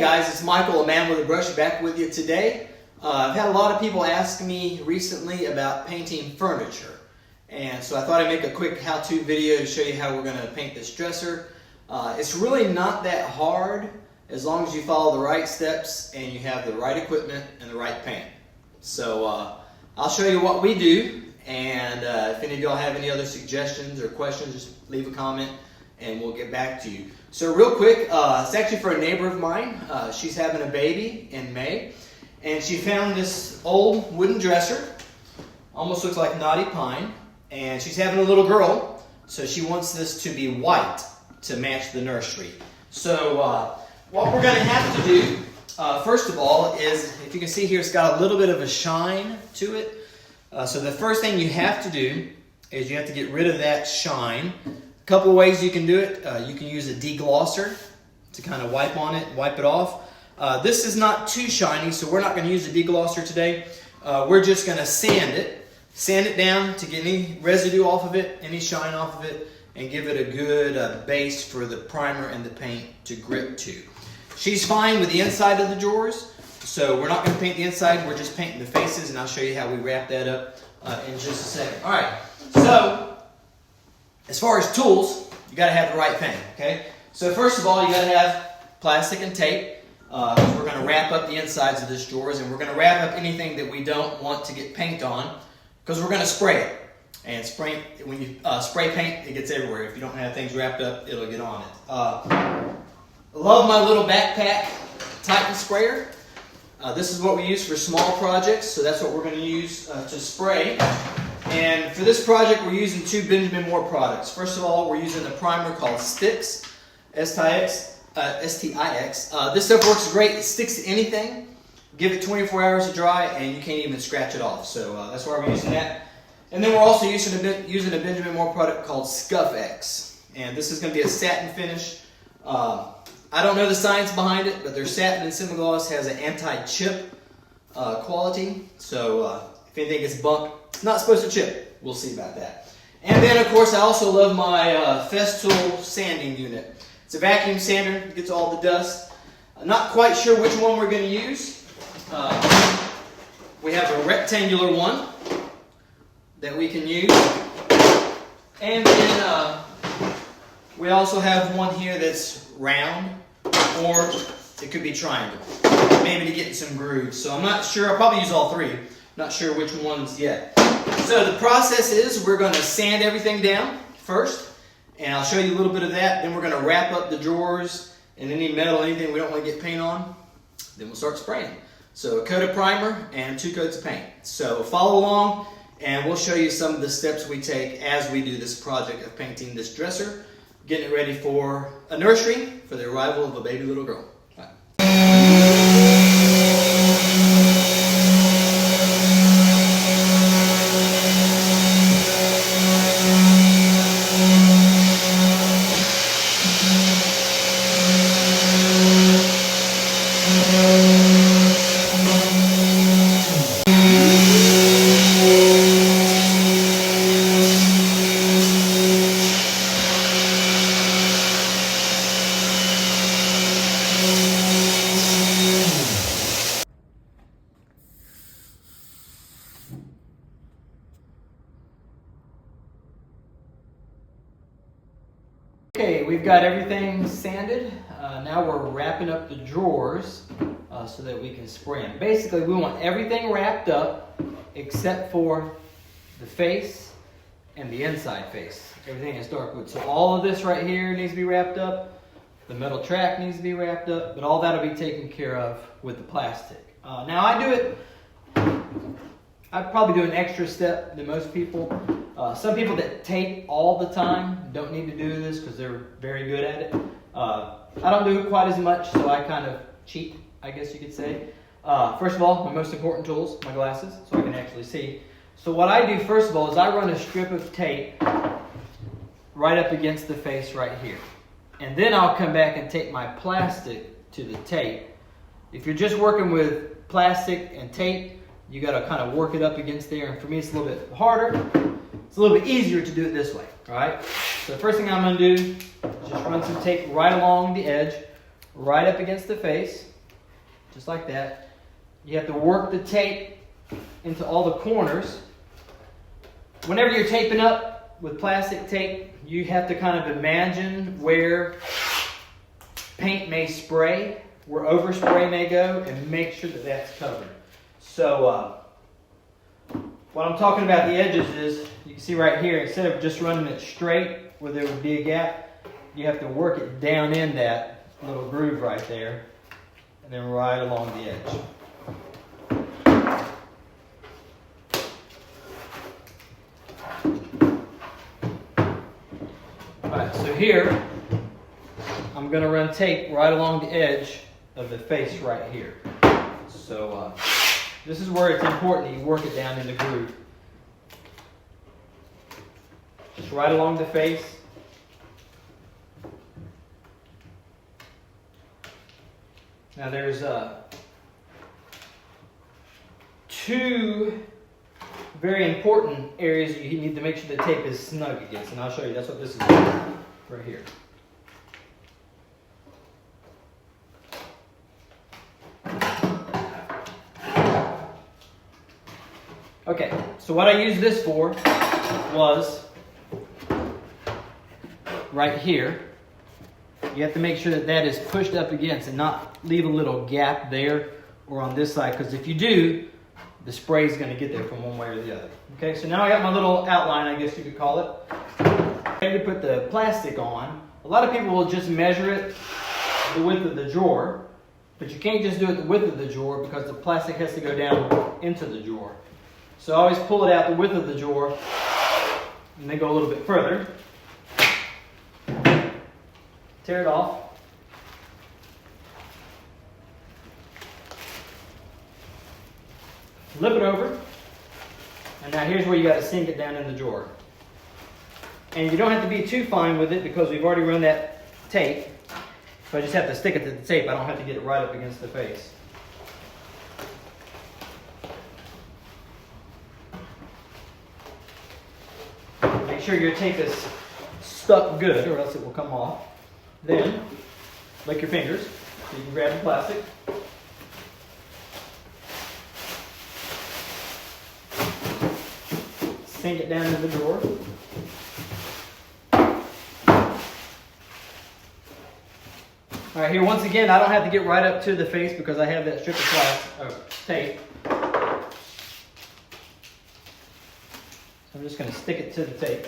guys, it's Michael, a man with a brush, back with you today. I've had a lot of people ask me recently about painting furniture, and so I thought I'd make a quick how-to video to show you how we're going to paint this dresser. It's really not that hard as long as you follow the right steps and you have the right equipment and the right paint. So I'll show you what we do, and if any of y'all have any other suggestions or questions, just leave a comment and we'll get back to you. So real quick, it's actually for a neighbor of mine. She's having a baby in May, and she found this old wooden dresser. Almost looks like knotty pine, and she's having a little girl, so she wants this to be white to match the nursery. So what we're going to have to do, first of all, is, if you can see here, it's got a little bit of a shine to it. So the first thing you have to do is you have to get rid of that shine. A couple of ways you can do it. You can use a deglosser to kind of wipe on it, wipe it off. This is not too shiny, so we're not going to use a deglosser today. We're just going to sand it down to get any residue off of it, any shine off of it, and give it a good base for the primer and the paint to grip to. She's fine with the inside of the drawers, so we're not going to paint the inside, we're just painting the faces, and I'll show you how we wrap that up in just a second. Alright, so as far as tools, you got to have the right thing, okay? So first of all, you got to have plastic and tape. We're going to wrap up the insides of this drawers, and we're going to wrap up anything that we don't want to get paint on, because we're going to spray it. And when you spray paint, it gets everywhere. If you don't have things wrapped up, it'll get on it. I love my little backpack Titan sprayer. This is what we use for small projects, so that's what we're going to use to spray. And for this project, we're using two Benjamin Moore products. First of all, we're using a primer called Stix, S-T-I-X. This stuff works great. It sticks to anything. Give it 24 hours to dry, and you can't even scratch it off. So that's why we're using that. And then we're also using a Benjamin Moore product called Scuff X. And this is going to be a satin finish. I don't know the science behind it, but their satin and semi-gloss has an anti-chip quality. So if anything gets bumped, it's not supposed to chip. We'll see about that. And then, of course, I also love my Festool sanding unit. It's a vacuum sander. It gets all the dust. I'm not quite sure which one we're going to use. We have a rectangular one that we can use. And then we also have one here that's round, or it could be triangle, maybe to get some grooves. So I'm not sure. I'll probably use all three. Not sure which ones yet. So the process is we're going to sand everything down first, and I'll show you a little bit of that. Then we're going to wrap up the drawers and any metal, anything we don't want to get paint on. Then we'll start spraying. So a coat of primer and 2 coats of paint. So follow along, and we'll show you some of the steps we take as we do this project of painting this dresser, getting it ready for a nursery for the arrival of a baby little girl. Bye. Okay, we've got everything sanded. Now we're wrapping up the drawers so that we can spray them. Basically, we want everything wrapped up except for the face and the inside face. Everything is dark wood. So all of this right here needs to be wrapped up. The metal track needs to be wrapped up, but all that will be taken care of with the plastic. Now I probably do an extra step than most people. Some people that tape all the time don't need to do this because they're very good at it. I don't do it quite as much, so I kind of cheat, I guess you could say. First of all, my most important tools, my glasses, so I can actually see. So what I do first of all is I run a strip of tape right up against the face right here. And then I'll come back and take my plastic to the tape. If you're just working with plastic and tape, you got to kind of work it up against there. And for me, it's a little bit harder. It's a little bit easier to do it this way. All right. So the first thing I'm going to do is just run some tape right along the edge, right up against the face. just like that. You have to work the tape into all the corners. Whenever you're taping up with plastic tape, you have to kind of imagine where paint may spray, where overspray may go, and make sure that that's covered. So what I'm talking about the edges is, you can see right here, instead of just running it straight where there would be a gap, you have to work it down in that little groove right there, and then right along the edge. Alright, so here, I'm going to run tape right along the edge of the face right here. So this is where it's important that you work it down in the groove. Just right along the face. Now there's two very important areas you need to make sure the tape is snug against, and I'll show you. That's what this is right here. Okay, so what I used this for was right here. You have to make sure that that is pushed up against and not leave a little gap there or on this side, because if you do, the spray is going to get there from one way or the other. Okay, so now I got my little outline, I guess you could call it. Ready to put the plastic on. A lot of people will just measure it the width of the drawer, but you can't just do it the width of the drawer because the plastic has to go down into the drawer. So I always pull it out the width of the drawer and then go a little bit further. Tear it off. Flip it over. And now here's where you got to sink it down in the drawer. And you don't have to be too fine with it because we've already run that tape. So I just have to stick it to the tape. I don't have to get it right up against the face. Make sure your tape is stuck good or else it will come off. Then, lick your fingers so you can grab the plastic. Sink it down in the drawer. Alright, here once again, I don't have to get right up to the face because I have that strip of tape. So I'm just going to stick it to the tape.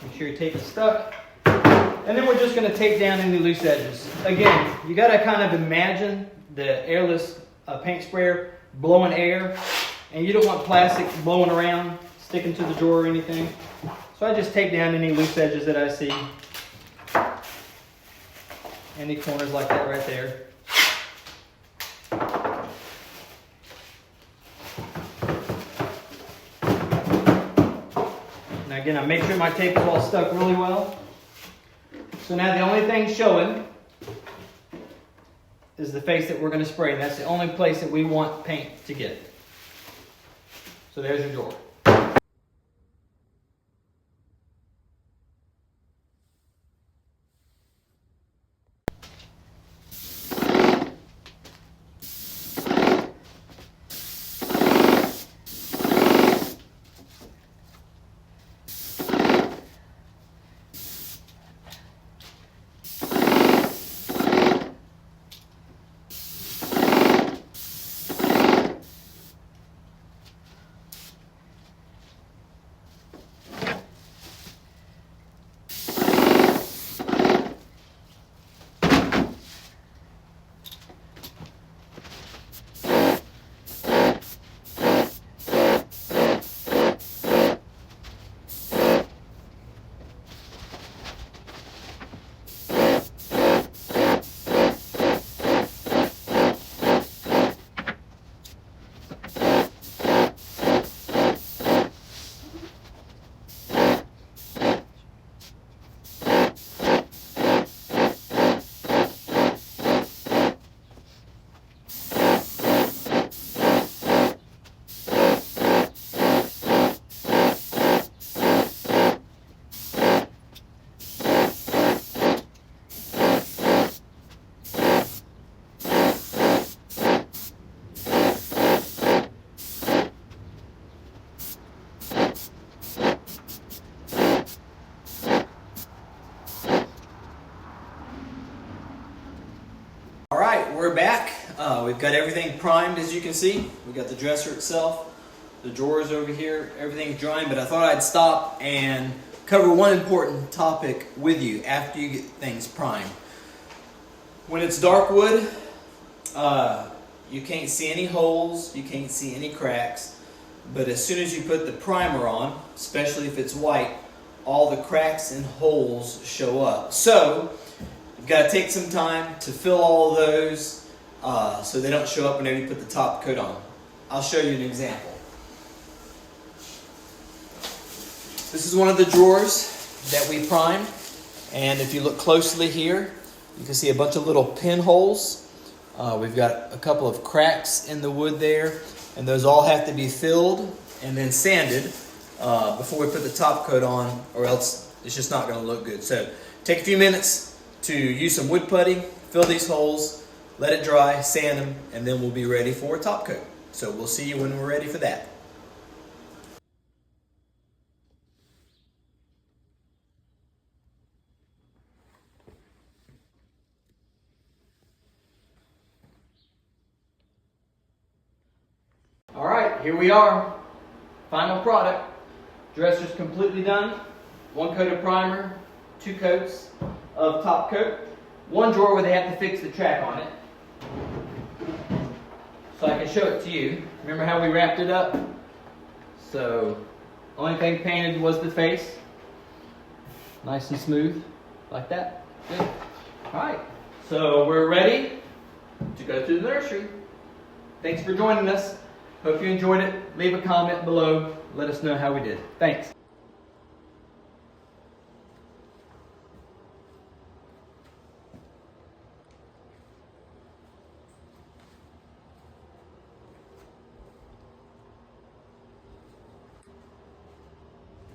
Make sure your tape is stuck. And then we're just going to tape down any loose edges. Again, you got to kind of imagine the airless paint sprayer blowing air, and you don't want plastic blowing around, sticking to the drawer or anything. So I just tape down any loose edges that I see. Any corners like that right there. Now again, I make sure my tape is all stuck really well. So now the only thing showing is the face that we're going to spray. And that's the only place that we want paint to get. So there's your drawer. we're back. We've got everything primed, as you can see. We've got the dresser itself, the drawers over here, everything's drying, but I thought I'd stop and cover one important topic with you after you get things primed. When it's dark wood, you can't see any holes, you can't see any cracks, but as soon as you put the primer on, especially if it's white, all the cracks and holes show up. So you've got to take some time to fill all of those so they don't show up whenever you put the top coat on. I'll show you an example. This is one of the drawers that we primed, and if you look closely here, you can see a bunch of little pinholes. We've got a couple of cracks in the wood there, and those all have to be filled and then sanded before we put the top coat on, or else it's just not going to look good. So take a few minutes to use some wood putty, fill these holes, let it dry, sand them, and then we'll be ready for a top coat. So we'll see you when we're ready for that. All right, here we are. Final product. Dresser's completely done. 1 coat of primer, 2 coats of top coat. 1 drawer where they have to fix the track on it. So I can show it to you. Remember how we wrapped it up? So, only thing painted was the face. Nice and smooth, like that. Good. All right, so we're ready to go to the nursery. Thanks for joining us. Hope you enjoyed it. Leave a comment below. Let us know how we did. Thanks.